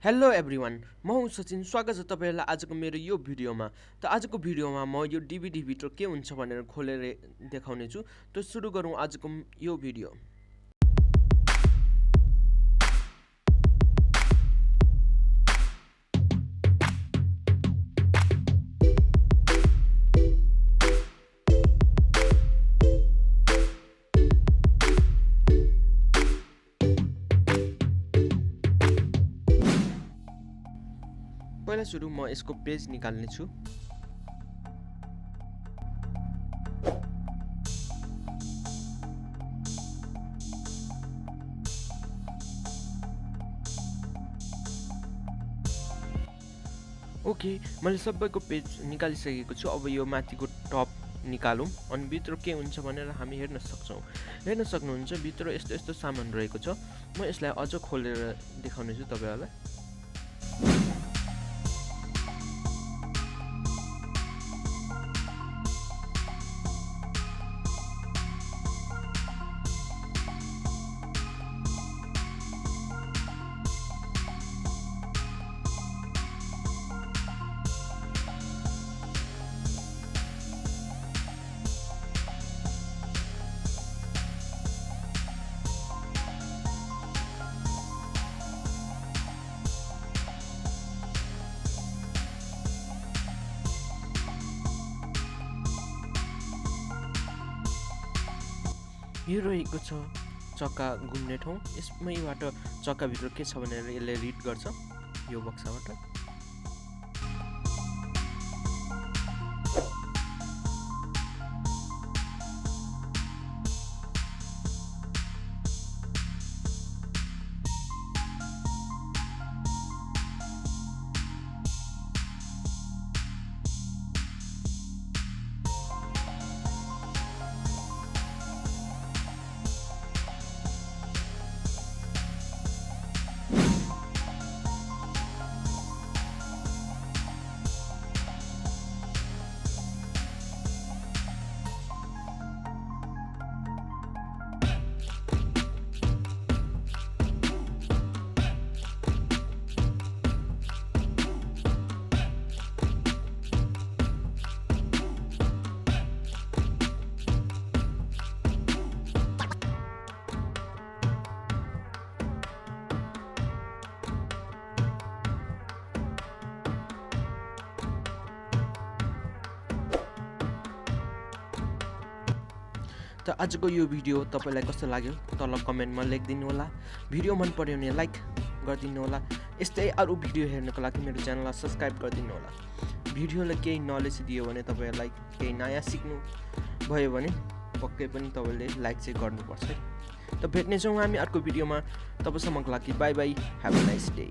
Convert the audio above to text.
Hello everyone, म हुँ सचिन। स्वागत छ तपाईहरुलाई आजको मेरो यो भिडियोमा। त आजको भिडियोमा म यो डिभिडी भित्र के हुन्छ भनेर खोलेर देखाउने छु। त सुरु गरौँ आजको यो भिडियो। पहिला सुरु म यसको पेज निकाल्ने छु। ओके, मैले सबैको पेज निकालिसकेको छु। अब यो माथिको टप निकालौँ अनि भित्र के हुन्छ भनेर हामी हेर्न सक्छौँ। हेर्न सक्नुहुन्छ भित्र यस्तो यस्तो सामान रहेको छ। म यसलाई अझ खोलेर देखाउने छु तपाईहरुलाई। यो रहेको छ चक्का घुम्ने ठाउँ। यसमैबाट चक्काभित्र के छ भनेर यसले रिड गर्छ यो बक्साबाट। त आजको यो भिडियो तपाईलाई कस्तो लाग्यो तल कमेन्टमा लेखिदिनु होला। भिडियो मन पर्यो भने लाइक गरिदिनु होला। यस्तै अरु भिडियो हेर्नको लागि मेरो च्यानललाई सब्स्क्राइब गरिदिनु होला। भिडियोले केही नलेज दियो भने तपाईहरुलाई केही नयाँ सिक्नु भयो भने पक्कै पनि तपाईले लाइक चाहिँ गर्नुपर्छ है। त भेट्ने छौं हामी अर्को भिडियोमा। तबसम्मको लागि bye bye, have a nice day.